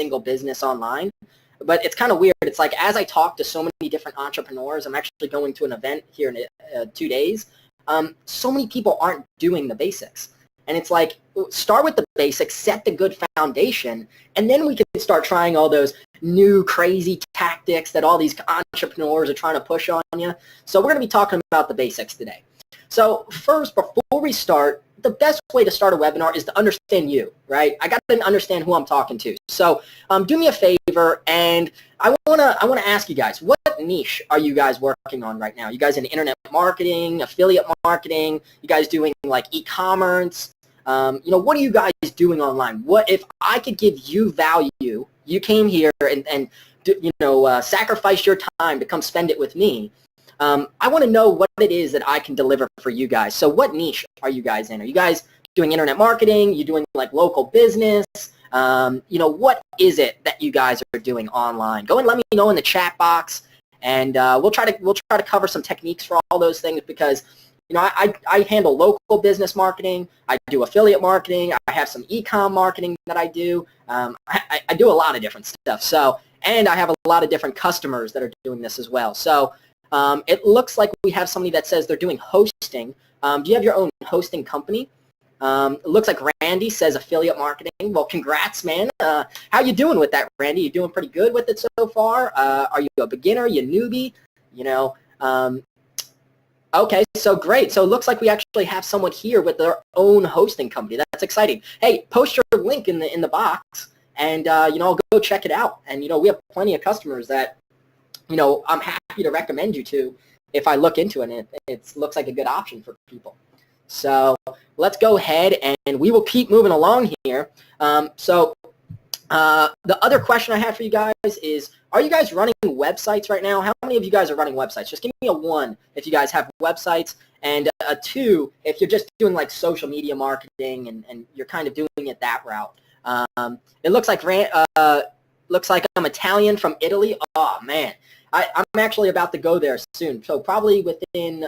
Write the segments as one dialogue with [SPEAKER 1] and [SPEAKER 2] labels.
[SPEAKER 1] single business online. But it's kind of weird. It's like as I talk to so many different entrepreneurs, I'm actually going to an event here in 2 days. So many people aren't doing the basics. And it's like, start with the basics, set the good foundation, and then we can start trying all those new crazy tactics that all these entrepreneurs are trying to push on you. So we're going to be talking about the basics today. So first, before we start, the best way to start a webinar is to understand you, right? I got to understand who I'm talking to. So do me a favor, and I want to ask you guys, what niche are you guys working on right now? You guys in internet marketing, affiliate marketing? You guys doing like e-commerce? What are you guys doing online? What if I could give you value? You came here and sacrificed your time to come spend it with me. I want to know what it is that I can deliver for you guys. So what niche are you guys in? Are you guys doing internet marketing? You doing like local business? What is it that you guys are doing online? Go and let me know in the chat box, and we'll try to cover some techniques for all those things, because I handle local business marketing. I do affiliate marketing. I have some e-com marketing that I do. I do a lot of different stuff. So, and I have a lot of different customers that are doing this as well. So it looks like we have somebody that says they're doing hosting. Do you have your own hosting company? It looks like Randy says affiliate marketing. Well, congrats, man. How you doing with that, Randy? You doing pretty good with it so far? Are you a beginner? You newbie? Okay, so great. So it looks like we actually have someone here with their own hosting company. That's exciting. Hey, post your link in the box, and I'll go check it out. And we have plenty of customers that I'm happy to recommend you to if I look into it, and it looks like a good option for people. So let's go ahead and we will keep moving along here. The other question I have for you guys is, are you guys running websites right now? How many of you guys are running websites? Just give me a 1 if you guys have websites, and a 2 if you're just doing like social media marketing and you're kind of doing it that route. It looks like I'm Italian from Italy. Oh man, I'm actually about to go there soon. So probably within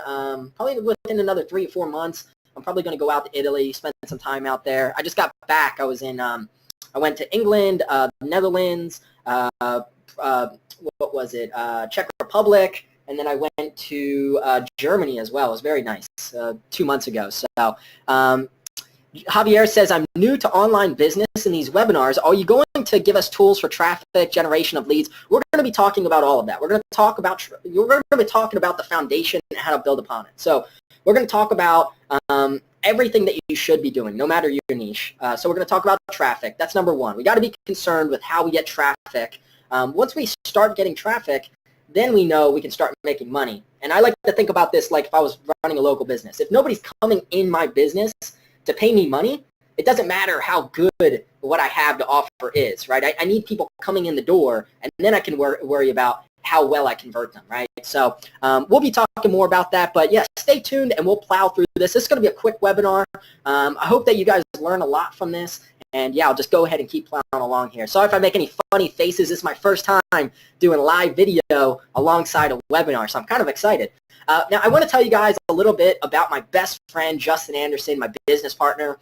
[SPEAKER 1] another 3 or 4 months, I'm probably going to go out to Italy, spend some time out there. I just got back. I went to England, Netherlands, Czech Republic, and then I went to Germany as well. It was very nice 2 months ago. So Javier says, I'm new to online business in these webinars. Are you going to give us tools for traffic, generation of leads? We're going to be talking about all of that. We're going to be talking about the foundation and how to build upon it. So we're going to talk about everything that you should be doing, no matter your niche. So we're going to talk about traffic. That's number 1. We got to be concerned with how we get traffic. Once we start getting traffic, then we know we can start making money. And I like to think about this like if I was running a local business. If nobody's coming in my business to pay me money, it doesn't matter how good what I have to offer is, right? I need people coming in the door, and then I can worry about how well I convert them, right? So we'll be talking more about that, but yeah, stay tuned and we'll plow through this. This is going to be a quick webinar. I hope that you guys learn a lot from this, and yeah, I'll just go ahead and keep plowing along here. Sorry if I make any funny faces. This is my first time doing live video alongside a webinar, so I'm kind of excited. Now, I want to tell you guys a little bit about my best friend, Justin Anderson, my business partner.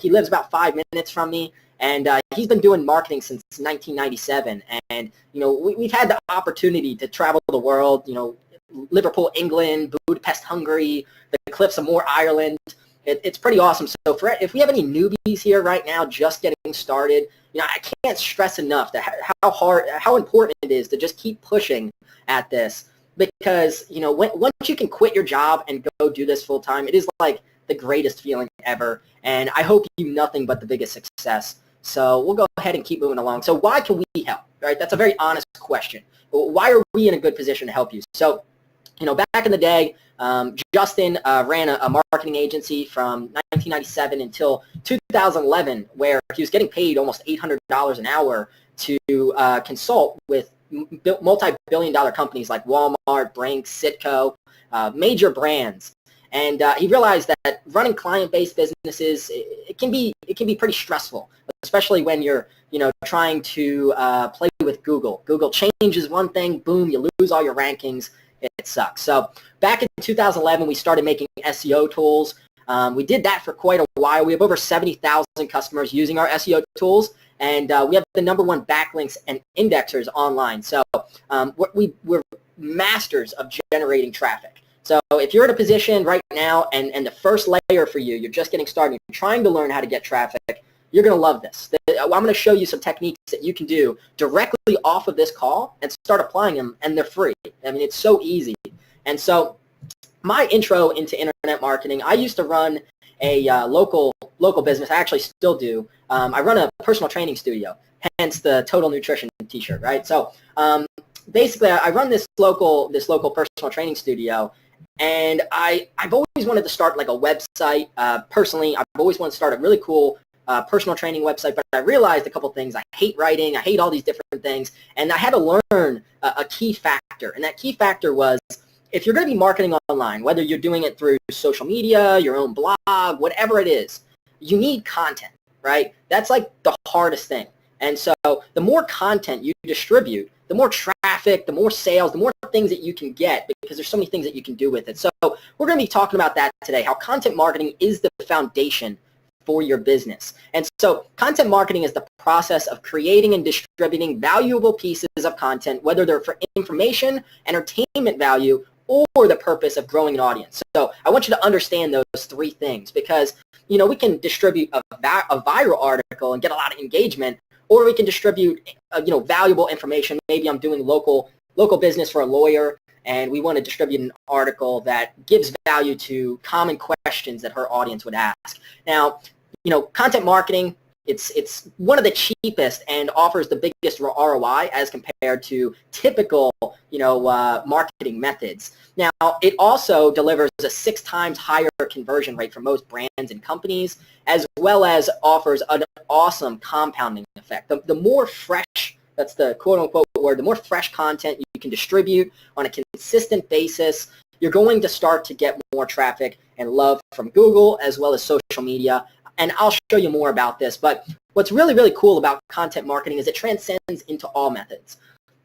[SPEAKER 1] He lives about 5 minutes from me, and he's been doing marketing since 1997. And, we've had the opportunity to travel the world, Liverpool, England, Budapest, Hungary, the cliffs of Moore, Ireland. It's pretty awesome. So if we have any newbies here right now just getting started, I can't stress enough how important it is to just keep pushing at this. Because, once you can quit your job and go do this full time, it is like the greatest feeling ever. And I hope you nothing but the biggest success. So we'll go ahead and keep moving along. So why can we help, right? That's a very honest question. Why are we in a good position to help you? So, back in the day, Justin ran a marketing agency from 1997 until 2011, where he was getting paid almost $800 an hour to consult with multi-billion-dollar companies like Walmart, Brinks, Citco, major brands. And he realized that running client-based businesses, it can be pretty stressful, especially when you're trying to play with Google. Google changes one thing, boom, you lose all your rankings. It sucks. So back in 2011, we started making SEO tools. We did that for quite a while. We have over 70,000 customers using our SEO tools. And we have the #1 backlinks and indexers online. So we're masters of generating traffic. So if you're in a position right now and the first layer for you, you're just getting started, you're trying to learn how to get traffic, you're going to love this. I'm going to show you some techniques that you can do directly off of this call and start applying them, and they're free. I mean, it's so easy. And so my intro into internet marketing, I used to run a local business. I actually still do. I run a personal training studio, hence the Total Nutrition t-shirt, right? So basically, I run this local personal training studio, and I've always wanted to start like a website. Personally, I've always wanted to start a really cool personal training website, but I realized a couple things. I hate writing. I hate all these different things, and I had to learn a key factor, and that key factor was, if you're going to be marketing online, whether you're doing it through social media, your own blog, whatever it is, you need content, right? That's like the hardest thing. And so the more content you distribute, the more traffic, the more sales, the more things that you can get, because there's so many things that you can do with it. So we're going to be talking about that today, how content marketing is the foundation for your business. And so content marketing is the process of creating and distributing valuable pieces of content, whether they're for information, entertainment value, or the purpose of growing an audience. So I want you to understand those three things, because we can distribute a viral article and get a lot of engagement, or we can distribute valuable information. Maybe I'm doing local business for a lawyer, and we want to distribute an article that gives value to common questions that her audience would ask. Now, content marketing, it's one of the cheapest and offers the biggest ROI as compared to typical, marketing methods. Now, it also delivers a 6 times higher conversion rate for most brands and companies, as well as offers an awesome compounding effect. The more fresh, that's the quote-unquote word, the more fresh content you can distribute on a consistent basis, you're going to start to get more traffic and love from Google as well as social media. And I'll show you more about this, but what's really, really cool about content marketing is it transcends into all methods.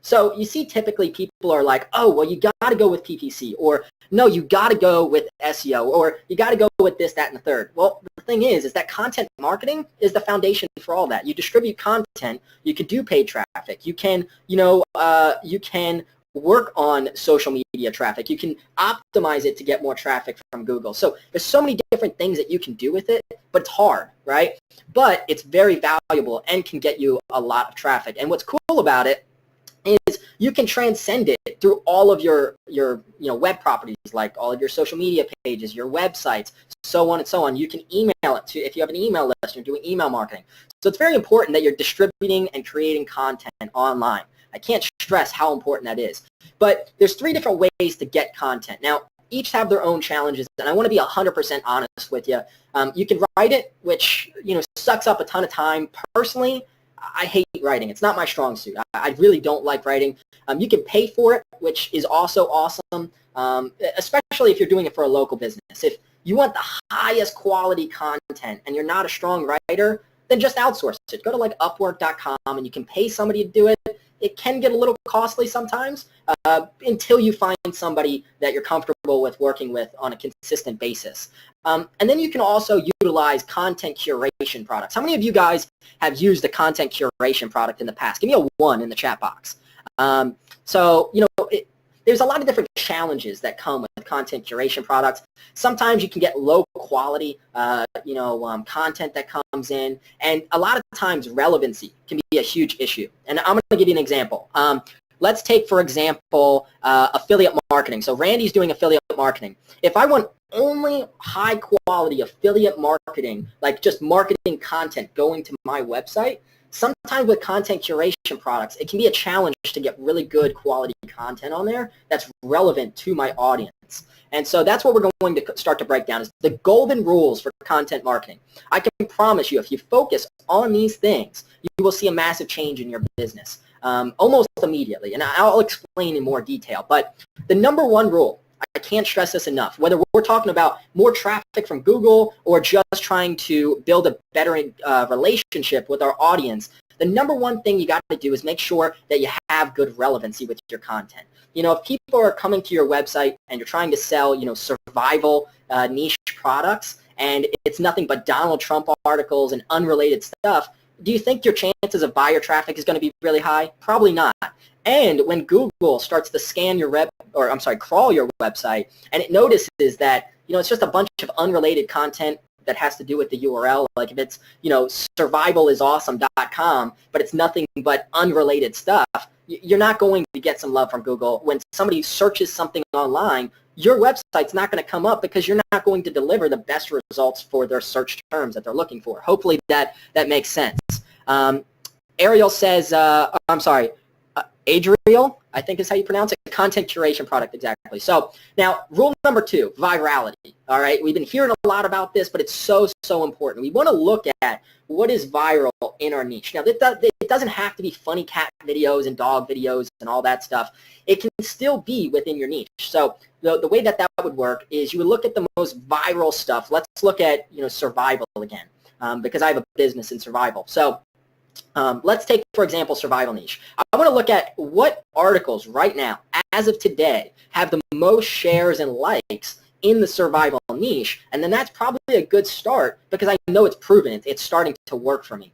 [SPEAKER 1] So you see typically people are like, oh, well, you got to go with PPC, or no, you got to go with SEO, or you got to go with this, that, and the third. Well, the thing is that content marketing is the foundation for all that. You distribute content, you can do paid traffic, you can, you can work on social media traffic. You can optimize it to get more traffic from Google. So there's so many different things that you can do with it, but it's hard, right? But it's very valuable and can get you a lot of traffic. And what's cool about it is you can transcend it through all of your web properties, like all of your social media pages, your websites, so on and so on. You can email it to, if you have an email list, you're doing email marketing. So it's very important that you're distributing and creating content online. I can't stress how important that is. But there's 3 different ways to get content. Now, each have their own challenges, and I want to be 100% honest with you. You can write it, which sucks up a ton of time. Personally, I hate writing. It's not my strong suit. I really don't like writing. You can pay for it, which is also awesome, especially if you're doing it for a local business. If you want the highest quality content and you're not a strong writer, then just outsource it. Go to like Upwork.com and you can pay somebody to do it. It can get a little costly sometimes until you find somebody that you're comfortable with working with on a consistent basis. And then you can also utilize content curation products. How many of you guys have used a content curation product in the past? Give me a 1 in the chat box. There's a lot of different challenges that come with content curation products. Sometimes you can get low quality, content that comes in, and a lot of times relevancy can be a huge issue. And I'm going to give you an example. Let's take, for example, affiliate marketing. So Randy's doing affiliate marketing. If I want only high quality affiliate marketing, like just marketing content going to my website, sometimes with content curation products, it can be a challenge to get really good quality content on there that's relevant to my audience. And so that's what we're going to start to break down, is the golden rules for content marketing. I can promise you, if you focus on these things, you will see a massive change in your business almost immediately. And I'll explain in more detail. But the #1 rule, I can't stress this enough, whether we're talking about more traffic from Google or just trying to build a better relationship with our audience, the #1 thing you got to do is make sure that you have good relevancy with your content. If people are coming to your website and you're trying to sell, survival niche products, and it's nothing but Donald Trump articles and unrelated stuff, do you think your chances of buyer traffic is going to be really high? Probably not. And when Google starts to scan your crawl your website, and it notices that, it's just a bunch of unrelated content that has to do with the URL, like if it's, survival-is-awesome.com, but it's nothing but unrelated stuff, you're not going to get some love from Google. When somebody searches something online, your website's not going to come up because you're not going to deliver the best results for their search terms that they're looking for. Hopefully that makes sense. Ariel says, Adriel, I think is how you pronounce it, content curation product, exactly. So now, rule number 2, virality. All right, we've been hearing a lot about this, but it's so important. We want to look at what is viral in our niche. Now, it doesn't have to be funny cat videos and dog videos and all that stuff. It can still be within your niche. So the way that would work is you would look at the most viral stuff. Let's look at survival again, because I have a business in survival. So let's take, for example, survival niche. I want to look at what articles right now, as of today, have the most shares and likes in the survival niche, and then that's probably a good start because I know it's proven. It's starting to work for me.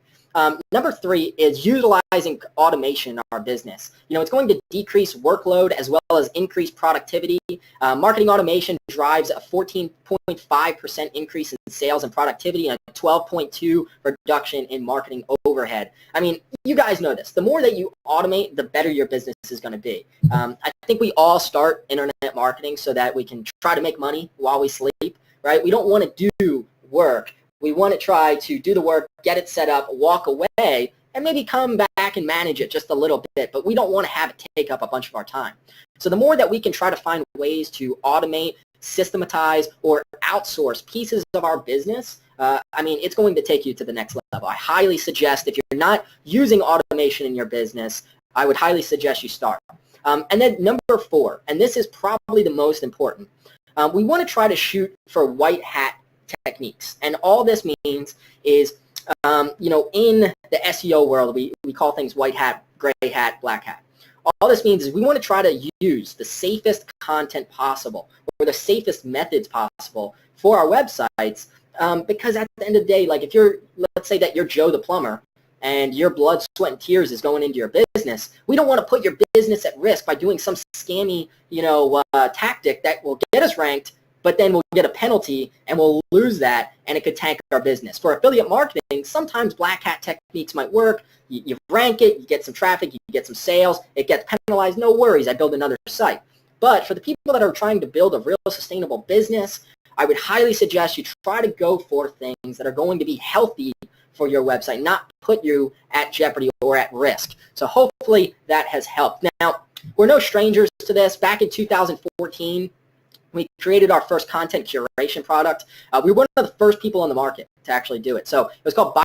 [SPEAKER 1] Number 3 is utilizing automation in our business. It's going to decrease workload as well as increase productivity. Marketing automation drives a 14.5% increase in sales and productivity and a 12.2% reduction in marketing overhead. I mean, you guys know this. The more that you automate, the better your business is going to be. I think we all start internet marketing so that we can try to make money while we sleep, right? We don't want to do work. We want to try to do the work, get it set up, walk away, and maybe come back and manage it just a little bit, but we don't want to have it take up a bunch of our time. So the more that we can try to find ways to automate, systematize, or outsource pieces of our business, it's going to take you to the next level. I highly suggest, if you're not using automation in your business, I would highly suggest you start. And then number 4, and this is probably the most important, we want to try to shoot for white hat techniques. And all this means is, in the SEO world, we call things white hat, gray hat, black hat. All this means is we want to try to use the safest content possible or the safest methods possible for our websites, because at the end of the day, like if let's say that you're Joe the plumber and your blood, sweat, and tears is going into your business, we don't want to put your business at risk by doing some scammy, tactic that will get us ranked, but then we'll get a penalty and we'll lose that, and it could tank our business. For affiliate marketing, sometimes black hat techniques might work. You rank it, you get some traffic, you get some sales, it gets penalized, no worries, I build another site. But for the people that are trying to build a real sustainable business, I would highly suggest you try to go for things that are going to be healthy for your website, not put you at jeopardy or at risk. So hopefully that has helped. Now, we're no strangers to this. Back in 2014, we created our first content curation product. We were one of the first people on the market to actually do it. So it was called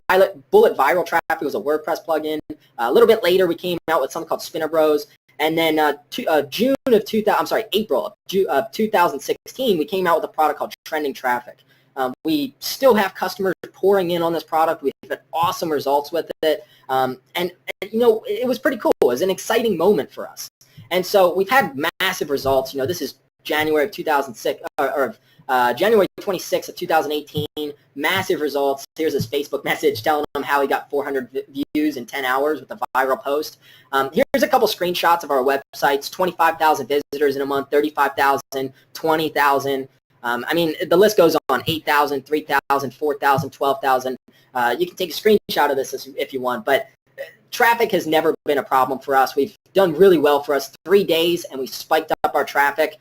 [SPEAKER 1] Bullet Viral Traffic. It was a WordPress plugin. A little bit later, we came out with something called Spinner Bros. And then April of 2016, we came out with a product called Trending Traffic. We still have customers pouring in on this product. We've had awesome results with it. And it was pretty cool. It was an exciting moment for us. And so we've had massive results. This is January of 2006, January 26th of 2018, massive results. Here's his Facebook message telling him how he got 400 views in 10 hours with a viral post. Here's a couple screenshots of our websites, 25,000 visitors in a month, 35,000, 20,000. The list goes on, 8,000, 3,000, 4,000, 12,000. You can take a screenshot of this if you want, but traffic has never been a problem for us. We've done really well for us. 3 days, and we spiked up our traffic.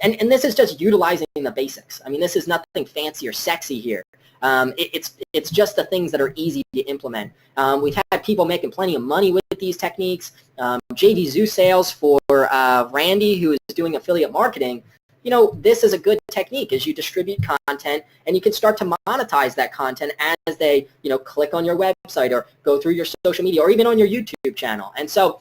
[SPEAKER 1] And this is just utilizing the basics. This is nothing fancy or sexy here. It's just the things that are easy to implement. We've had people making plenty of money with these techniques. JV Zoo sales for Randy, who is doing affiliate marketing. This is a good technique as you distribute content, and you can start to monetize that content as they, click on your website or go through your social media or even on your YouTube channel. And so,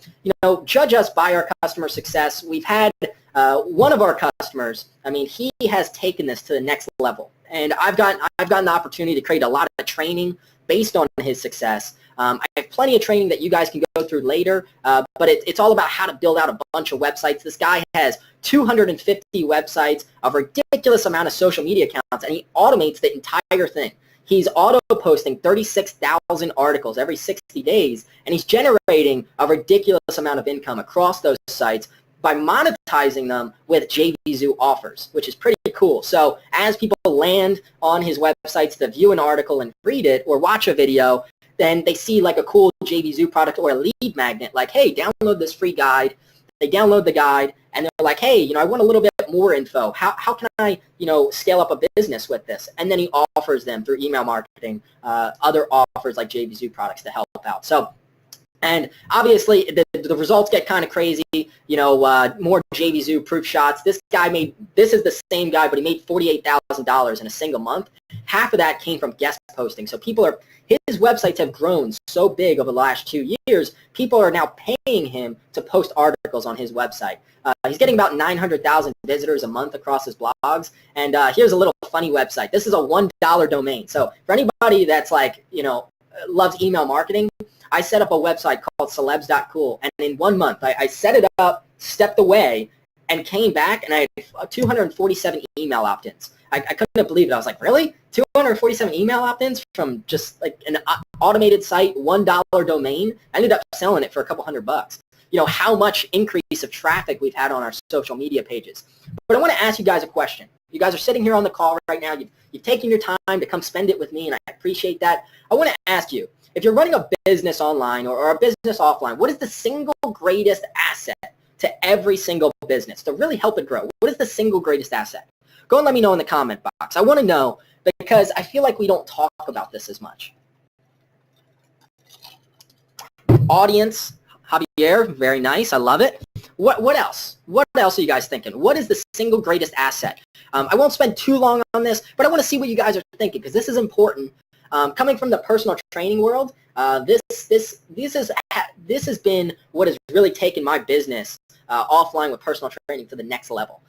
[SPEAKER 1] judge us by our customer success. We've had one of our customers, he has taken this to the next level. And I've gotten the opportunity to create a lot of training based on his success. I have plenty of training that you guys can go through later, but it's all about how to build out a bunch of websites. This guy has 250 websites, a ridiculous amount of social media accounts, and he automates the entire thing. he's auto-posting 36,000 articles every 60 days, and he's generating a ridiculous amount of income across those sites by monetizing them with JVZoo offers, which is pretty cool. So as people land on his websites to view an article and read it or watch a video, then they see like a cool JVZoo product or a lead magnet, like, hey, download this free guide. They download the guide, and they're like, hey, I want a little bit more info. How can I, scale up a business with this? And then he offers them through email marketing, other offers like JVZoo products to help out. So, and obviously the results get kind of crazy, more JVZoo proof shots. This is the same guy, but he made $48,000 in a single month. Half of that came from guest posting. So his websites have grown so big over the last 2 years, people are now paying him to post articles on his website. He's getting about 900,000 visitors a month across his blogs. And here's a little funny website. This is a $1 domain. So for anybody that's loves email marketing, I set up a website called celebs.cool, and in 1 month, I set it up, stepped away, and came back, and I had 247 email opt-ins. I couldn't believe it. I was like, really? 247 email opt-ins from just like an automated site, $1 domain? I ended up selling it for a couple $100. How much increase of traffic we've had on our social media pages. But I want to ask you guys a question. You guys are sitting here on the call right now. You've taken your time to come spend it with me, and I appreciate that. I want to ask you, if you're running a business online or a business offline, what is the single greatest asset to every single business to really help it grow? What is the single greatest asset? Go and let me know in the comment box. I want to know because I feel like we don't talk about this as much. Audience, Javier, very nice. I love it. What else? What else are you guys thinking? What is the single greatest asset? I won't spend too long on this, but I want to see what you guys are thinking because this is important. Coming from the personal training world, this has been what has really taken my business offline with personal training to the next level.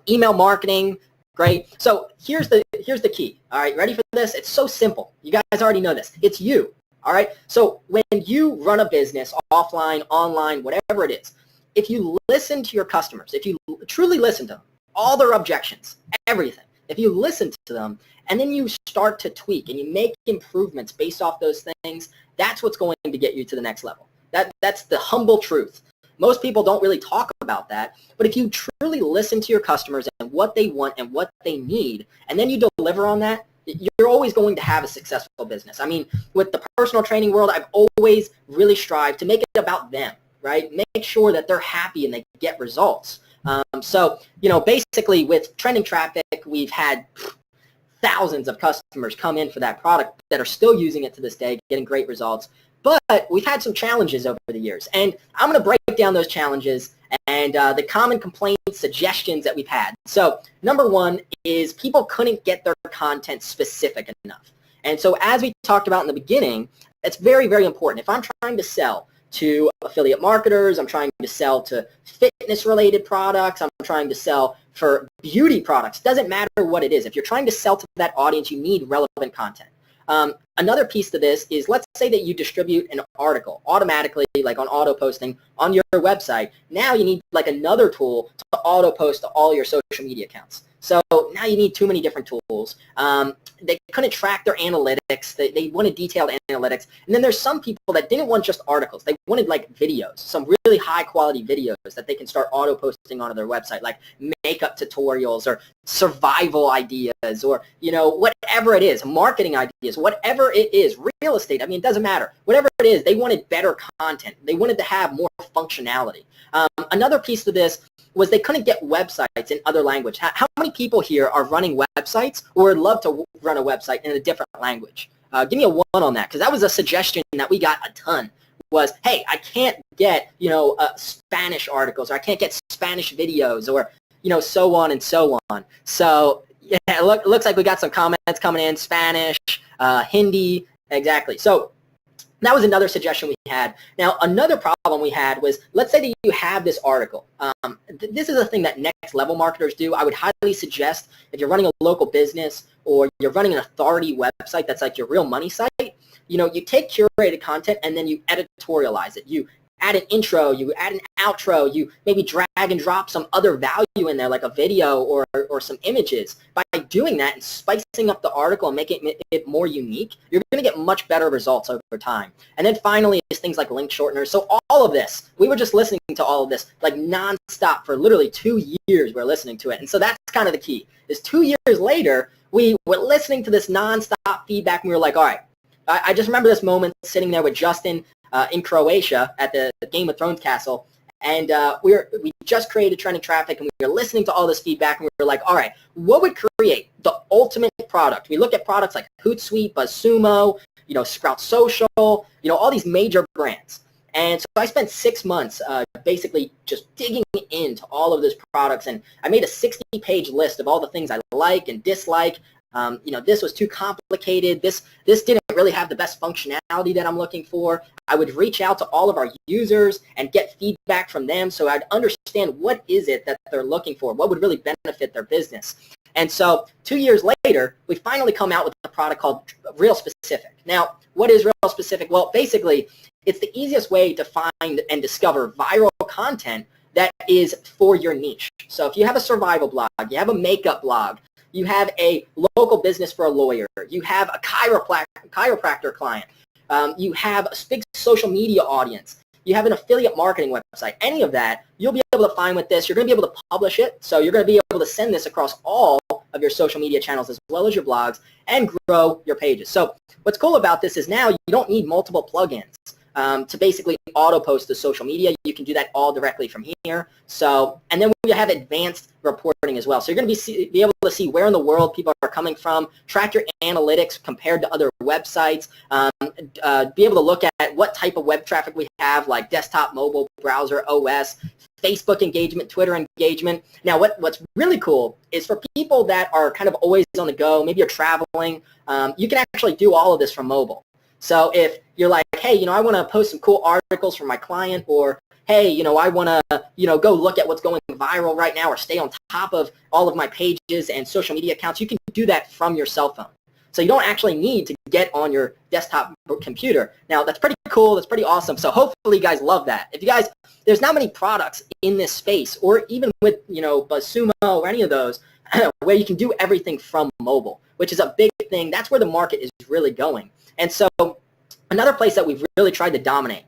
[SPEAKER 1] Email marketing, great. So here's the key. All right, ready for this? It's so simple. You guys already know this. It's you. All right. So when you run a business offline, online, whatever it is, if you listen to your customers, if you truly listen to them, all their objections, everything, if you listen to them and then you start to tweak and you make improvements based off those things, that's what's going to get you to the next level. That's the humble truth. Most people don't really talk about that, but if you truly listen to your customers and what they want and what they need, and then you deliver on that, you're always going to have a successful business. I mean, with the personal training world, I've always really strived to make it about them, right? Make sure that they're happy and they get results. So, basically with trending traffic, we've had thousands of customers come in for that product that are still using it to this day, getting great results. But we've had some challenges over the years, and I'm going to break down those challenges and the common complaints, suggestions that we've had. So number one is people couldn't get their content specific enough. And so as we talked about in the beginning, it's very, very important. If I'm trying to sell to affiliate marketers, I'm trying to sell to fitness-related products, I'm trying to sell for beauty products, doesn't matter what it is. If you're trying to sell to that audience, you need relevant content. Another piece to this is, let's say that you distribute an article automatically, like on auto posting on your website. Now you need like another tool to auto post to all your social media accounts. So now you need too many different tools. They couldn't track their analytics. They wanted detailed analytics. And then there's some people that didn't want just articles. They wanted like videos, some really high quality videos that they can start auto posting onto their website, like makeup tutorials or survival ideas or, whatever it is, marketing ideas, whatever it is, real estate. I mean, it doesn't matter. Whatever it is, they wanted better content. They wanted to have more functionality. Another piece to this was they couldn't get websites in other language. How many people here are running websites or would love to run a website in a different language? Give me a 1 on that, because that was a suggestion that we got a ton. Was, hey, I can't get Spanish articles, or I can't get Spanish videos, or so on and so on. So yeah, it looks like we got some comments coming in. Spanish, Hindi, exactly. So that was another suggestion we had. Now, another problem we had was, let's say that you have this article. This is a thing that next level marketers do. I would highly suggest, if you're running a local business or you're running an authority website that's like your real money site, you take curated content and then you editorialize it. You add an intro, you add an outro, you maybe drag and drop some other value in there like a video or some images. By doing that and spicing up the article and making it more unique, you're going to get much better results over time. And then finally is things like link shorteners. So all of this, we were just listening to all of this like nonstop for literally 2 years. We're listening to it. And so that's kind of the key is 2 years later, we were listening to this nonstop feedback and we were like, all right, I just remember this moment sitting there with Justin in Croatia at the Game of Thrones castle, and we just created trending traffic, and we were listening to all this feedback, and we were like, all right, what would create the ultimate product? We look at products like Hootsuite, BuzzSumo, Sprout Social, all these major brands. And so I spent 6 months basically just digging into all of those products, and I made a 60-page list of all the things I like and dislike. This was too complicated. This didn't really have the best functionality that I'm looking for. I would reach out to all of our users and get feedback from them so I'd understand what is it that they're looking for, what would really benefit their business. And so 2 years later, we finally come out with a product called Real Specific. Now, what is Real Specific? Well, basically, it's the easiest way to find and discover viral content that is for your niche. So if you have a survival blog, you have a makeup blog, you have a local business for a lawyer, you have a chiropractor client, you have a big social media audience, you have an affiliate marketing website, any of that, you'll be able to find with this. You're going to be able to publish it, so you're going to be able to send this across all of your social media channels as well as your blogs and grow your pages. So what's cool about this is now you don't need multiple plugins to basically auto-post to social media. You can do that all directly from here. So, and then we have advanced reporting as well. So you're going to be able to see where in the world people are coming from, track your analytics compared to other websites, be able to look at what type of web traffic we have, like desktop, mobile, browser, OS, Facebook engagement, Twitter engagement. Now, what's really cool is for people that are kind of always on the go, maybe you're traveling, you can actually do all of this from mobile. So if you're like, hey, I want to post some cool articles for my client, or hey, I want to, go look at what's going viral right now or stay on top of all of my pages and social media accounts, you can do that from your cell phone. So you don't actually need to get on your desktop computer. Now, that's pretty cool. That's pretty awesome. So hopefully you guys love that. If you guys, there's not many products in this space, or even with, BuzzSumo or any of those, where you can do everything from mobile, which is a big thing. That's where the market is really going. And so another place that we've really tried to dominate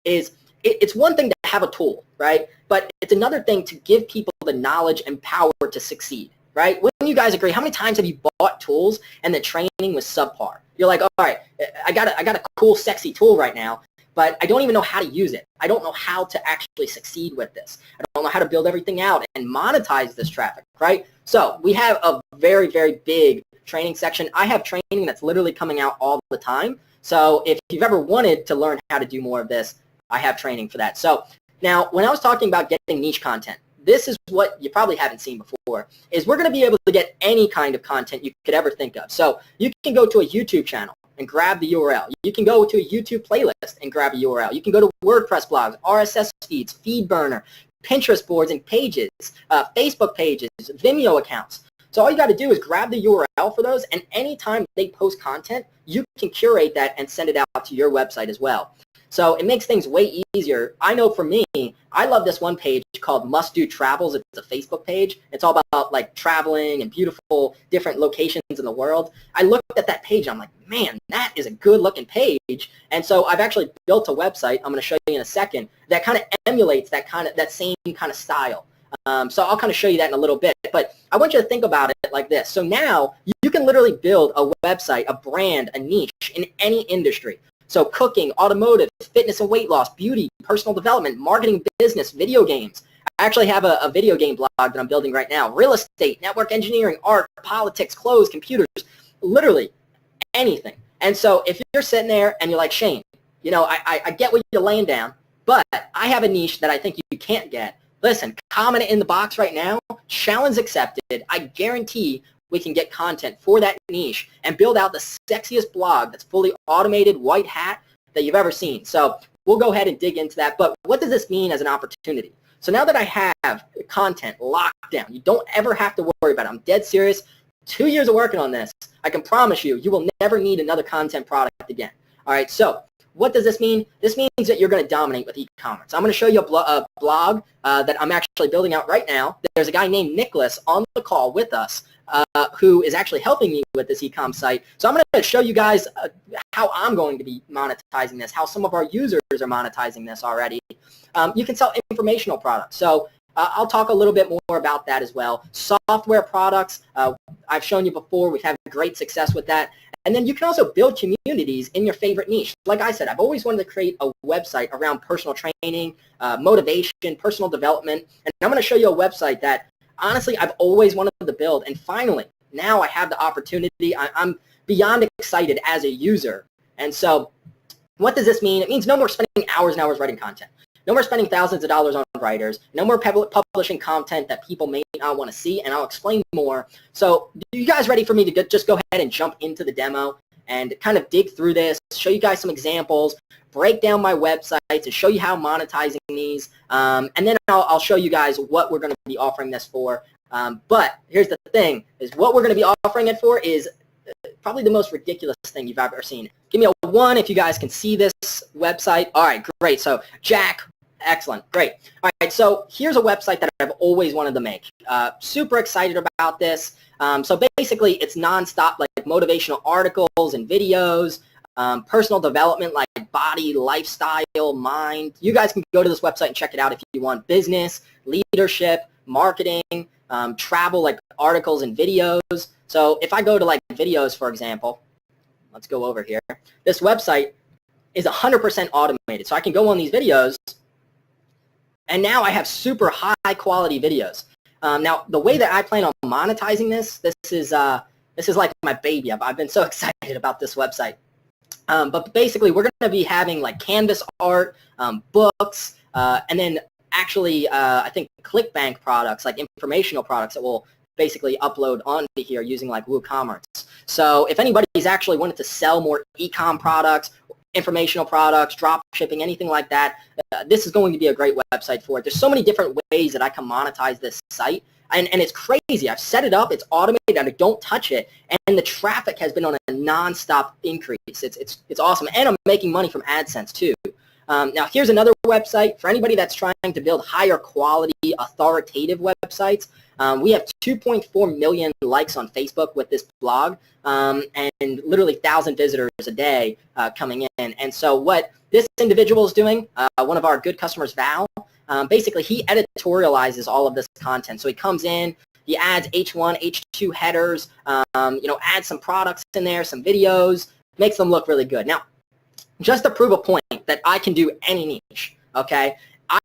[SPEAKER 1] is it's one thing to have a tool, right? But it's another thing to give people the knowledge and power to succeed, right? Wouldn't you guys agree? How many times have you bought tools and the training was subpar? You're like, all right, I got a cool, sexy tool right now, but I don't even know how to use it. I don't know how to actually succeed with this. I don't know how to build everything out and monetize this traffic, right? So we have a very, very big training section. I have training that's literally coming out all the time. So if you've ever wanted to learn how to do more of this, I have training for that. So now when I was talking about getting niche content, this is what you probably haven't seen before, is we're going to be able to get any kind of content you could ever think of. So you can go to a YouTube channel and grab the URL. You can go to a YouTube playlist and grab a URL. You can go to WordPress blogs, RSS feeds, FeedBurner, Pinterest boards and pages, Facebook pages, Vimeo accounts. So all you got to do is grab the URL for those, and anytime they post content, you can curate that and send it out to your website as well. So it makes things way easier. I know for me, I love this one page called Must Do Travels. It's a Facebook page. It's all about like traveling and beautiful different locations in the world. I looked at that page. I'm like, man, that is a good looking page. And so I've actually built a website, I'm going to show you in a second, that kind of emulates that same kind of style. So I'll kind of show you that in a little bit, but I want you to think about it like this. So now you can literally build a website, a brand, a niche in any industry. So cooking, automotive, fitness and weight loss, beauty, personal development, marketing, business, video games. I actually have a video game blog that I'm building right now. Real estate, network engineering, art, politics, clothes, computers, literally anything. And so if you're sitting there and you're like, Shane, I get what you're laying down, but I have a niche that I think you can't get. Listen, comment it in the box right now. Challenge accepted. I guarantee we can get content for that niche and build out the sexiest blog that's fully automated, white hat, that you've ever seen. So we'll go ahead and dig into that. But what does this mean as an opportunity? So now that I have content locked down, you don't ever have to worry about it. I'm dead serious. 2 years of working on this. I can promise you, you will never need another content product again. All right, so what does this mean? This means that you're going to dominate with e-commerce. I'm going to show you a blog that I'm actually building out right now. There's a guy named Nicholas on the call with us who is actually helping me with this e-com site. So I'm going to show you guys how I'm going to be monetizing this, how some of our users are monetizing this already. You can sell informational products. So I'll talk a little bit more about that as well. Software products, I've shown you before. We've had great success with that. And then you can also build communities in your favorite niche. Like I said, I've always wanted to create a website around personal training, motivation, personal development. And I'm going to show you a website that, honestly, I've always wanted to build. And finally, now I have the opportunity. I'm beyond excited as a user. And so what does this mean? It means no more spending hours and hours writing content. No more spending thousands of dollars on writers. No more publishing content that people may not want to see, and I'll explain more. So are you guys ready for me to just go ahead and jump into the demo and kind of dig through this, show you guys some examples, break down my website to show you how I'm monetizing these, and then I'll show you guys what we're going to be offering this for. But here's the thing, is what we're going to be offering it for is probably the most ridiculous thing you've ever seen. Give me a 1 if you guys can see this website. All right, great. So Jack, excellent, great. All right, so here's a website that I've always wanted to make. Super excited about this. So basically, it's nonstop, like motivational articles and videos, personal development like body, lifestyle, mind. You guys can go to this website and check it out if you want. Business, leadership, marketing, travel, like articles and videos. So if I go to like videos, for example, let's go over here. This website is 100% automated. So I can go on these videos, and now I have super high quality videos. Now, the way that I plan on monetizing this is like my baby. I've been so excited about this website. But basically, we're going to be having like canvas art, books, and then actually, I think ClickBank products, like informational products that will basically upload onto here using like WooCommerce. So if anybody's actually wanted to sell more e-com products, informational products, drop shipping, anything like that, this is going to be a great website for it. There's so many different ways that I can monetize this site, and it's crazy. I've set it up, it's automated, I don't touch it, and the traffic has been on a non-stop increase. It's awesome, and I'm making money from AdSense too. Now here's another website for anybody that's trying to build higher quality, authoritative websites. We have 2.4 million likes on Facebook with this blog, and literally 1,000 visitors a day coming in. And so what this individual is doing, one of our good customers, Val, basically he editorializes all of this content. So he comes in, he adds H1, H2 headers, adds some products in there, some videos, makes them look really good. Now, just to prove a point that I can do any niche, okay,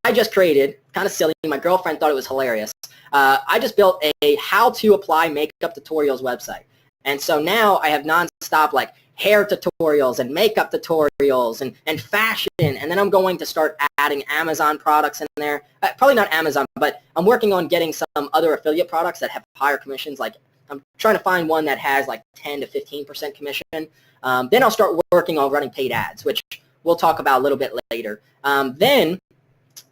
[SPEAKER 1] I just created, kind of silly, my girlfriend thought it was hilarious, I just built a how to apply makeup tutorials website. And so now I have nonstop like hair tutorials and makeup tutorials and fashion, and then I'm going to start adding Amazon products in there. Probably not Amazon, but I'm working on getting some other affiliate products that have higher commissions. Like I'm trying to find one that has like 10 to 15% commission. Then I'll start working on running paid ads, which we'll talk about a little bit later. Then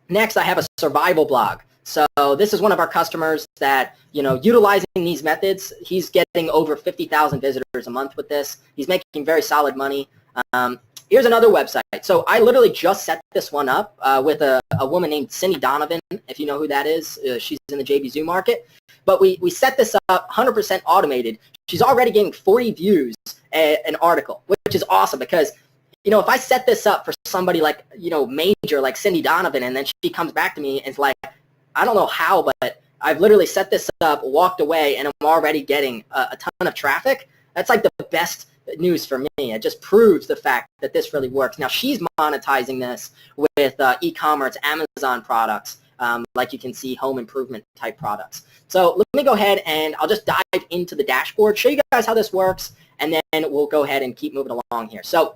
[SPEAKER 1] next I have a survival blog. So this is one of our customers that, utilizing these methods, he's getting over 50,000 visitors a month with this. He's making very solid money. Here's another website. So I literally just set this one up with a woman named Cindy Donovan, if you know who that is. She's in the JVZoo market. But we set this up 100% automated. She's already getting 40 views an article, which is awesome because, if I set this up for somebody like, major like Cindy Donovan, and then she comes back to me and it's like, I don't know how, but I've literally set this up, walked away, and I'm already getting a ton of traffic. That's like the best news for me. It just proves the fact that this really works. Now, she's monetizing this with e-commerce, Amazon products, like you can see, home improvement type products. So let me go ahead and I'll just dive into the dashboard, show you guys how this works, and then we'll go ahead and keep moving along here. So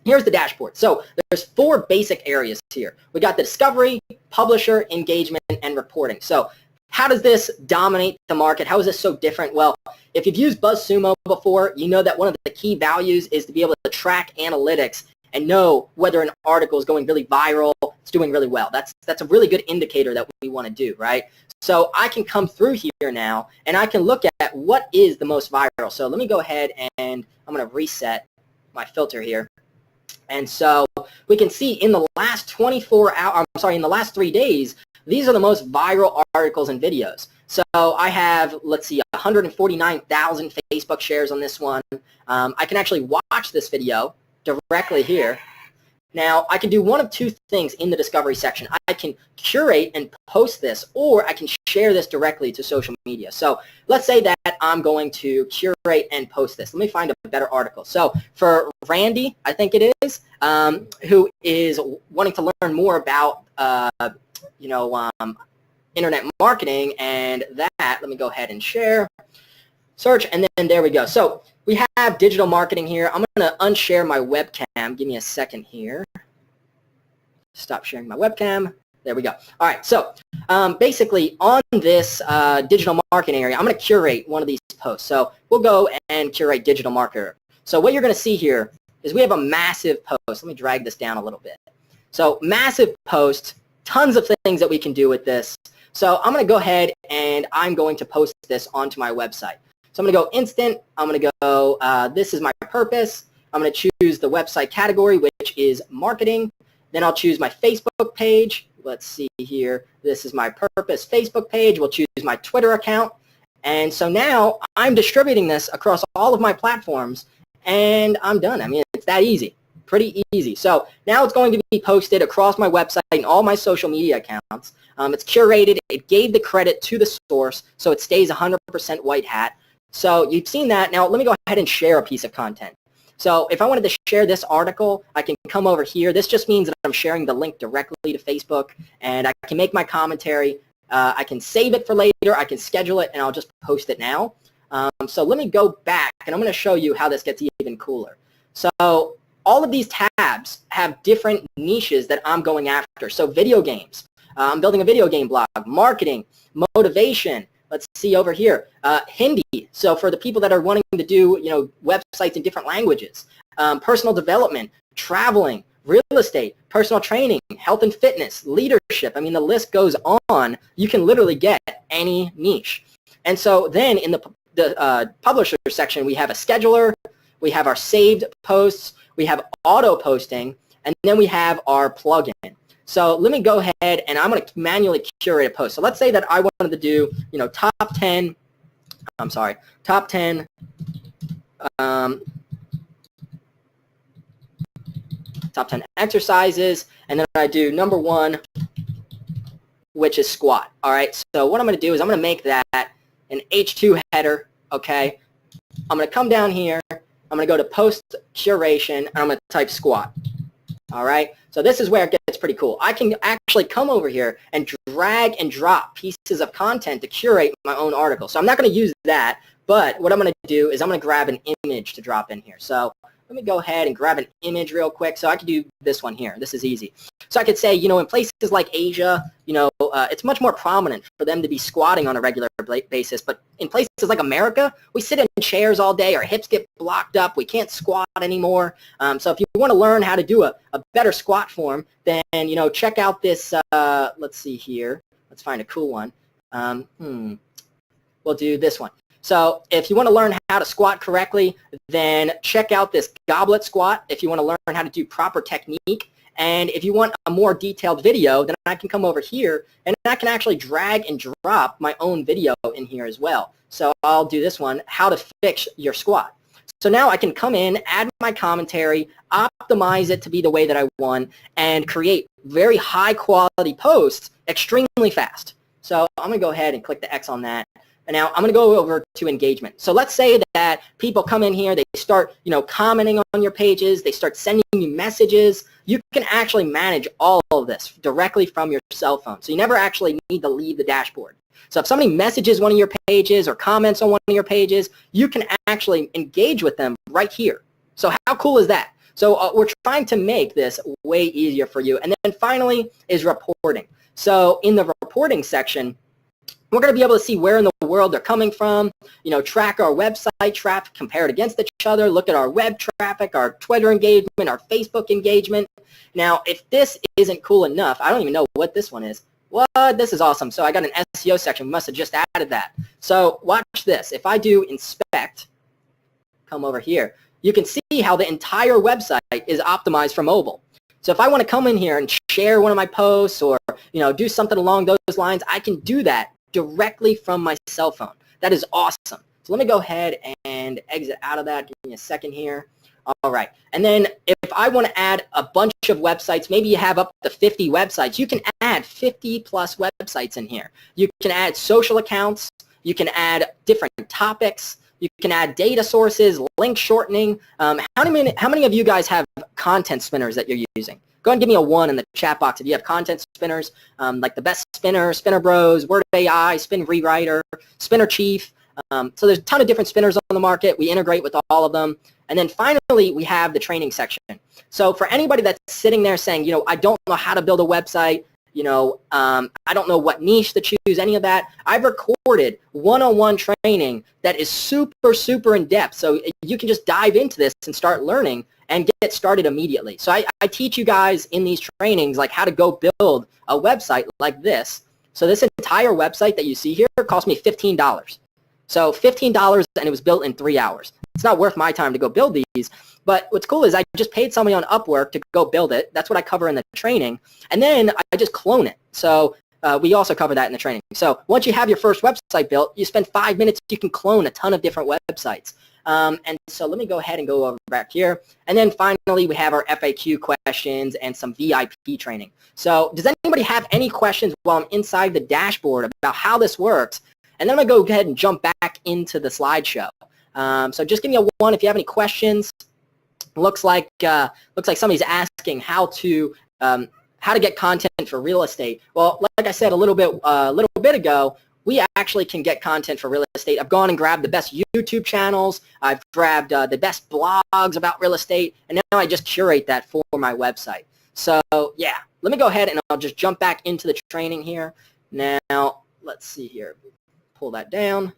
[SPEAKER 1] here's the dashboard. So there's 4 basic areas here. We got the discovery, publisher, engagement, and reporting. So how does this dominate the market? How is this so different? Well, if you've used BuzzSumo before, you know that one of the key values is to be able to track analytics and know whether an article is going really viral, it's doing really well. That's a really good indicator that we want to do, right? So I can come through here now, and I can look at what is the most viral. So let me go ahead and I'm going to reset my filter here. And so we can see in the last 24 hours, in the last 3 days, these are the most viral articles and videos. So I have, let's see, 149,000 Facebook shares on this one. I can actually watch this video directly here. Now, I can do one of two things in the discovery section. I can curate and post this, or I can share this directly to social media. So let's say that I'm going to curate and post this. Let me find a better article. So for Randy, I think it is, who is wanting to learn more about, internet marketing and that, let me go ahead and share, search, and then there we go. So we have digital marketing here. I'm going to unshare my webcam. Give me a second here. Stop sharing my webcam. There we go. All right, so basically on this digital marketing area, I'm going to curate one of these posts. So we'll go and curate digital marketer. So what you're going to see here is we have a massive post. Let me drag this down a little bit. So massive post, tons of things that we can do with this. So I'm going to go ahead and I'm going to post this onto my website. So I'm going to go instant. I'm going to go, this is my purpose. I'm going to choose the website category, which is marketing. Then I'll choose my Facebook page. Let's see here. This is my purpose Facebook page. We'll choose my Twitter account. And so now I'm distributing this across all of my platforms, and I'm done. I mean, it's that easy. Pretty easy. So now it's going to be posted across my website and all my social media accounts. It's curated. It gave the credit to the source, so it stays 100% white hat. So you've seen that. Now let me go ahead and share a piece of content. So if I wanted to share this article, I can come over here. This just means that I'm sharing the link directly to Facebook, and I can make my commentary. I can save it for later. I can schedule it, and I'll just post it now. So let me go back, and I'm going to show you how this gets even cooler. So all of these tabs have different niches that I'm going after. So video games. I'm building a video game blog. Marketing. Motivation. Let's see over here. Hindi. So for the people that are wanting to do, websites in different languages. Personal development. Traveling. Real estate. Personal training. Health and fitness. Leadership. I mean, the list goes on. You can literally get any niche. And so then in the publisher section, we have a scheduler. We have our saved posts. We have auto posting, and then we have our plugin. So let me go ahead and I'm going to manually curate a post. So let's say that I wanted to do, top 10 exercises, and then I do number 1, which is squat. All right. So what I'm going to do is I'm going to make that an H2 header. Okay. I'm going to come down here. I'm going to go to post curation, and I'm going to type squat. All right, so this is where it gets pretty cool. I can actually come over here and drag and drop pieces of content to curate my own article. So I'm not going to use that, but what I'm going to do is I'm going to grab an image to drop in here. So let me go ahead and grab an image real quick. So I could do this one here. This is easy. So I could say, in places like Asia, it's much more prominent for them to be squatting on a regular basis. But in places like America, we sit in chairs all day. Our hips get blocked up. We can't squat anymore. So if you want to learn how to do a better squat form, then, check out this, let's see here. Let's find a cool one. We'll do this one. So if you want to learn how to squat correctly, then check out this goblet squat if you want to learn how to do proper technique. And if you want a more detailed video, then I can come over here and I can actually drag and drop my own video in here as well. So I'll do this one, how to fix your squat. So now I can come in, add my commentary, optimize it to be the way that I want, and create very high quality posts extremely fast. So I'm going to go ahead and click the X on that. And now I'm going to go over to engagement. So let's say that people come in here, they start, commenting on your pages, they start sending you messages. You can actually manage all of this directly from your cell phone. So you never actually need to leave the dashboard. So if somebody messages one of your pages or comments on one of your pages, you can actually engage with them right here. So how cool is that? So we're trying to make this way easier for you. And then finally is reporting. So in the reporting section, we're going to be able to see where in the world they're coming from, track our website traffic, compare it against each other, look at our web traffic, our Twitter engagement, our Facebook engagement. Now, if this isn't cool enough, I don't even know what this one is. What? This is awesome. So I got an SEO section. We must have just added that. So watch this. If I do inspect, come over here, you can see how the entire website is optimized for mobile. So if I want to come in here and share one of my posts or, do something along those lines, I can do that directly from my cell phone. That is awesome. So let me go ahead and exit out of that. Give me a second here. All right. And then if I want to add a bunch of websites, maybe you have up to 50 websites, you can add 50 plus websites in here. You can add social accounts. You can add different topics. You can add data sources, link shortening. How many of you guys have content spinners that you're using? Go ahead and give me a 1 in the chat box if you have content spinners, like the Best Spinner, Spinner Bros, Word AI, Spin Rewriter, Spinner Chief. So there's a ton of different spinners on the market. We integrate with all of them. And then finally, we have the training section. So for anybody that's sitting there saying, I don't know how to build a website, I don't know what niche to choose, any of that, I've recorded one-on-one training that is super, super in-depth. So you can just dive into this and start learning and get started immediately. So I teach you guys in these trainings like how to go build a website like this. So this entire website that you see here cost me $15. So $15, and it was built in 3 hours. It's not worth my time to go build these, but what's cool is I just paid somebody on Upwork to go build it. That's what I cover in the training, and then I just clone it. So we also cover that in the training. So once you have your first website built, you spend 5 minutes, you can clone a ton of different websites. And so let me go ahead and go over back here. And then finally, we have our FAQ questions and some VIP training. So does anybody have any questions while I'm inside the dashboard about how this works? And then I'm going to go ahead and jump back into the slideshow. So just give me a 1 if you have any questions. Looks like somebody's asking how to get content for real estate. Well, like I said a little bit ago, we actually can get content for real estate. I've gone and grabbed the best YouTube channels. I've grabbed the best blogs about real estate, and now I just curate that for my website. So yeah, let me go ahead and I'll just jump back into the training here. Now, let's see here. Pull that down.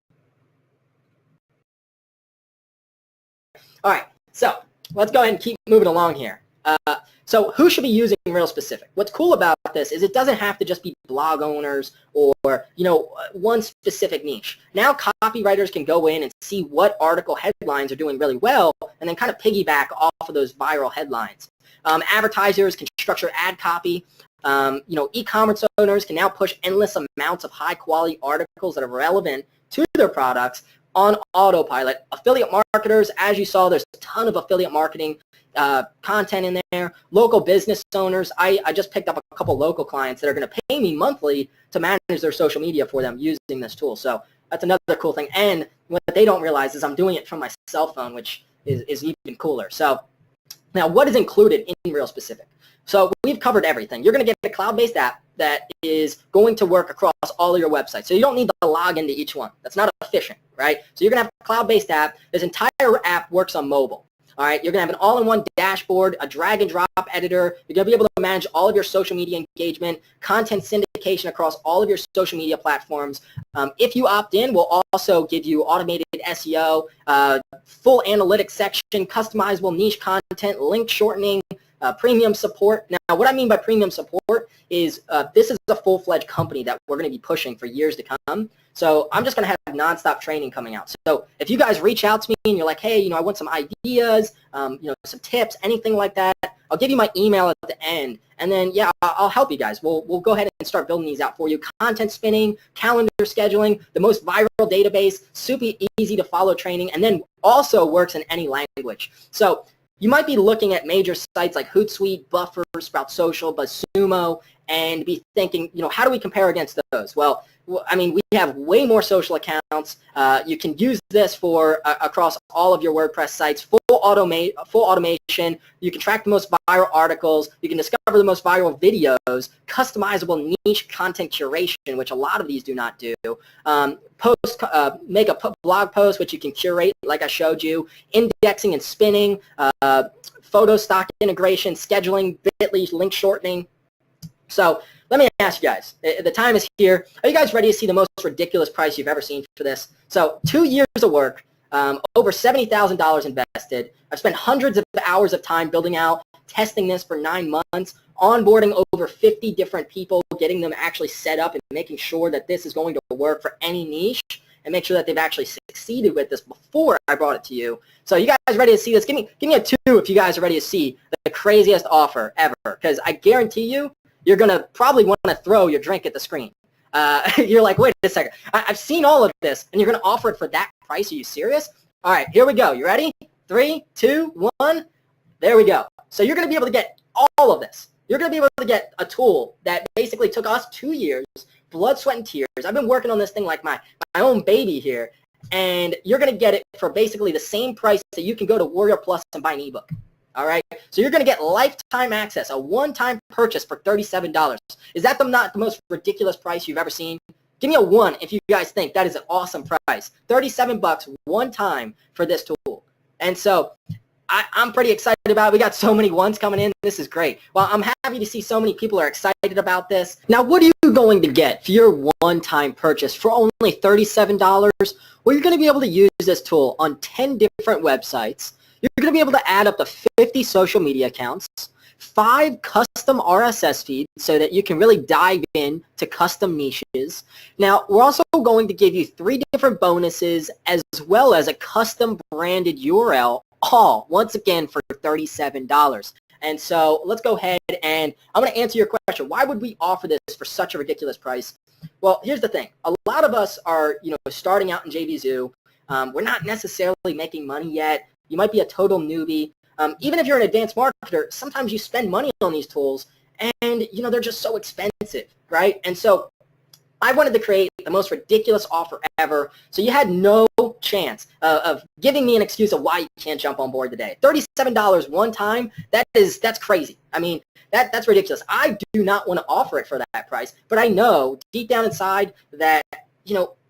[SPEAKER 1] All right, so let's go ahead and keep moving along here. So who should be using Real Specific? What's cool about this is it doesn't have to just be blog owners or one specific niche. Now copywriters can go in and see what article headlines are doing really well and then kind of piggyback off of those viral headlines. Advertisers can structure ad copy. E-commerce owners can now push endless amounts of high-quality articles that are relevant to their products on autopilot. Affiliate marketers, as you saw, there's a ton of affiliate marketing content in there. Local business owners, I just picked up a couple local clients that are going to pay me monthly to manage their social media for them using this tool. So that's another cool thing. And what they don't realize is I'm doing it from my cell phone, which is even cooler. So now what is included in Real Specific? So we've covered everything. You're going to get a cloud-based app that is going to work across all of your websites. So you don't need to log into each one. That's not efficient, right? So you're going to have a cloud-based app. This entire app works on mobile. All right, you're going to have an all-in-one dashboard, a drag-and-drop editor. You're going to be able to manage all of your social media engagement, content syndication across all of your social media platforms. If you opt in, we'll also give you automated SEO, full analytics section, customizable niche content, link shortening, premium support. Now, what I mean by premium support is this is a full-fledged company that we're going to be pushing for years to come. So I'm just going to have nonstop training coming out. So if you guys reach out to me and you're like, hey, I want some ideas, some tips, anything like that, I'll give you my email at the end. And then, yeah, I'll help you guys. We'll go ahead and start building these out for you. Content spinning, calendar scheduling, the most viral database, super easy to follow training, and then also works in any language. So you might be looking at major sites like Hootsuite, Buffer, Sprout Social, BuzzSumo, and be thinking, how do we compare against those? Well, I mean, we have way more social accounts. You can use this for across all of your WordPress sites, full automation. You can track the most viral articles. You can discover the most viral videos, customizable niche content curation, which a lot of these do not do. Make a blog post, which you can curate, like I showed you. Indexing and spinning, photo stock integration, scheduling, Bitly, link shortening. So let me ask you guys, the time is here. Are you guys ready to see the most ridiculous price you've ever seen for this? So 2 years of work, over $70,000 invested. I've spent hundreds of hours of time building out, testing this for 9 months, onboarding over 50 different people, getting them actually set up and making sure that this is going to work for any niche. and make sure that they've actually succeeded with this before I brought it to you. So you guys ready to see this? Give me a 2 if you guys are ready to see the craziest offer ever, because I guarantee you're going to probably want to throw your drink at the screen. You're like, wait a second. I've seen all of this, and you're going to offer it for that price? Are you serious? All right, here we go. You ready? 3, 2, 1. There we go. So you're going to be able to get all of this. You're going to be able to get a tool that basically took us 2 years, blood, sweat, and tears. I've been working on this thing like my own baby here, and you're going to get it for basically the same price that you can go to Warrior Plus and buy an ebook. All right? So you're going to get lifetime access, a one-time purchase for $37. Is that not the most ridiculous price you've ever seen? Give me a 1 if you guys think that is an awesome price. $37 one time for this tool. And so I'm pretty excited about it. We got so many 1s coming in. This is great. Well, I'm happy to see so many people are excited about this. Now, what are you going to get for your one-time purchase for only $37? Well, you're going to be able to use this tool on 10 different websites. You're going to be able to add up to 50 social media accounts, 5 custom RSS feeds so that you can really dive in to custom niches. Now, we're also going to give you 3 different bonuses as well as a custom branded URL, all once again for $37. And so let's go ahead and I'm going to answer your question. Why would we offer this for such a ridiculous price? Well, here's the thing. A lot of us are, starting out in JVZoo. We're not necessarily making money yet. You might be a total newbie. Even if you're an advanced marketer, sometimes you spend money on these tools and, they're just so expensive, right? And so I wanted to create the most ridiculous offer ever, so you had no chance of giving me an excuse of why you can't jump on board today. $37 one time, that's crazy. I mean, that's ridiculous. I do not want to offer it for that price, but I know deep down inside that,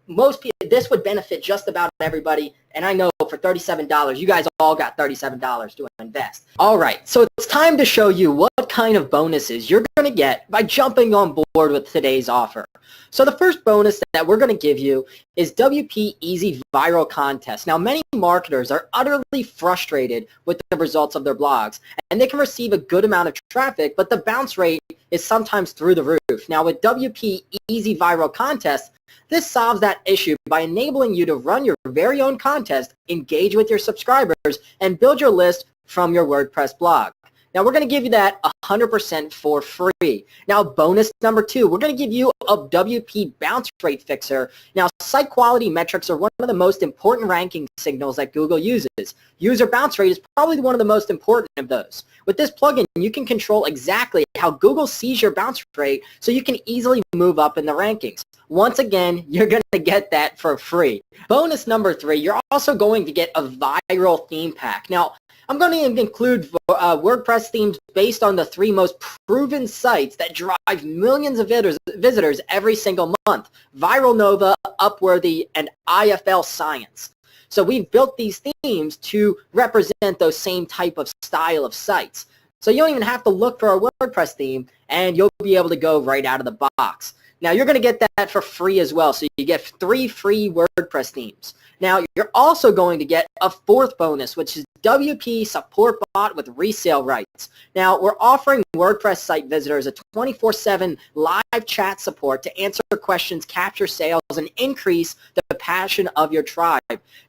[SPEAKER 1] most people, this would benefit just about everybody, and I know for $37, you guys all got $37 to invest. All right, so it's time to show you what kind of bonuses you're going to get by jumping on board with today's offer. So the first bonus that we're going to give you is WP Easy Viral Contest. Now, many marketers are utterly frustrated with the results of their blogs, and they can receive a good amount of traffic, but the bounce rate is sometimes through the roof. Now, with WP Easy Viral Contest, this solves that issue by enabling you to run your very own contest, engage with your subscribers, and build your list from your WordPress blog. Now, we're going to give you that 100% for free. Now, bonus number 2, we're going to give you a WP Bounce Rate Fixer. Now, site quality metrics are one of the most important ranking signals that Google uses. User bounce rate is probably one of the most important of those. With this plugin, you can control exactly how Google sees your bounce rate so you can easily move up in the rankings. Once again, you're going to get that for free. Bonus number 3, you're also going to get a viral theme pack. Now, I'm going to include WordPress themes based on the 3 most proven sites that drive millions of visitors every single month: Viral Nova, Upworthy, and IFL Science. So we've built these themes to represent those same type of style of sites. So you don't even have to look for a WordPress theme, and you'll be able to go right out of the box. Now, you're going to get that for free as well, so you get 3 free WordPress themes. Now, you're also going to get a 4th bonus, which is WP Support Bot with resale rights. Now, we're offering WordPress site visitors a 24/7 live chat support to answer questions, capture sales, and increase the passion of your tribe.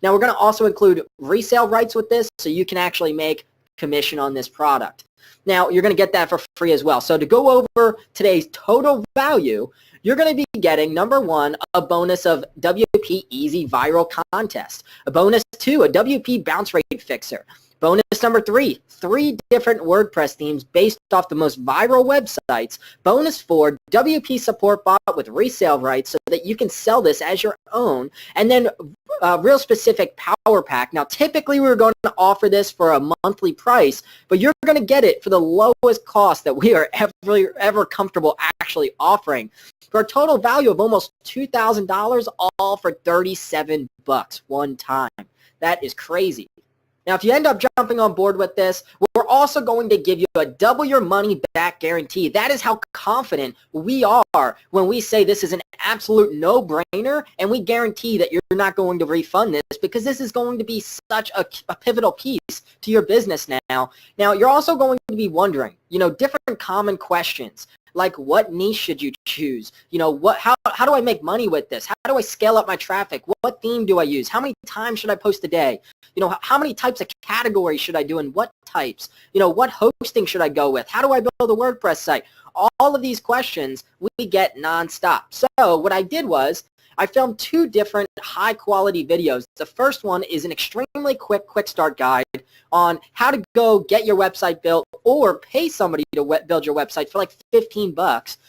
[SPEAKER 1] Now, we're going to also include resale rights with this, so you can actually make commission on this product. Now, you're going to get that for free as well. So to go over today's total value, you're going to be getting, number 1, a bonus of WP Easy Viral Contest. A bonus 2, a WP Bounce Rate Fixer. Bonus number 3, 3 different WordPress themes based off the most viral websites. Bonus 4, WP Support Bot with resale rights so that you can sell this as your own. And then real specific Power Pack. Now, typically we're going to offer this for a monthly price, but you're going to get it for the lowest cost that we are ever comfortable actually offering, for a total value of almost $2,000, all for $37 one time. That is crazy. Now, if you end up jumping on board with this, we're also going to give you a double your money back guarantee. That is how confident we are when we say this is an absolute no-brainer, and we guarantee that you're not going to refund this, because this is going to be such a pivotal piece to your business now. Now, you're also going to be wondering, different common questions. like what niche should you choose? You know, how do I make money with this? How do I scale up my traffic? What theme do I use? How many times should I post a day? You know, how many types of categories should I do and what types? You know, what hosting should I go with? How do I build a WordPress site? All of these questions we get nonstop. So what I did was I filmed 2 different high-quality videos. The first one is an extremely quick start guide on how to go get your website built or pay somebody to build your website for like 15 bucks.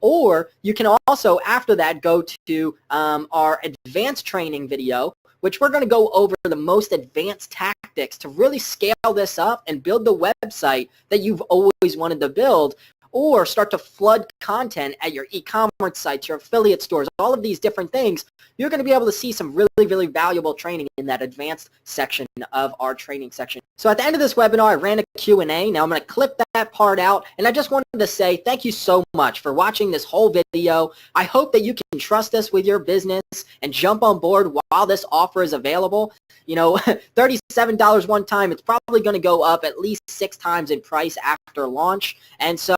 [SPEAKER 1] Or you can also, after that, go to our advanced training video, which we're going to go over the most advanced tactics to really scale this up and build the website that you've always wanted to build, or start to flood content at your e-commerce sites, your affiliate stores, all of these different things. You're going to be able to see some really valuable training in that advanced section of our training section. So at the end of this webinar, I ran a Q&A. Now I'm going to clip that part out, and I just wanted to say thank you so much for watching this whole video. I hope that you can trust us with your business and jump on board while this offer is available. You know, $37 one time, it's probably going to go up at least 6 times in price after launch. And so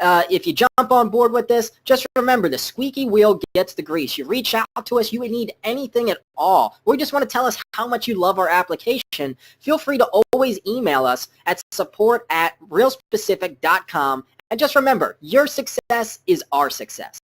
[SPEAKER 1] if you jump on board with this, just remember the squeaky wheel gets the grease. You reach out to us, you would need anything at all, or you just want to tell us how much you love our application, feel free to always email us at support@realspecific.com. And just remember, your success is our success.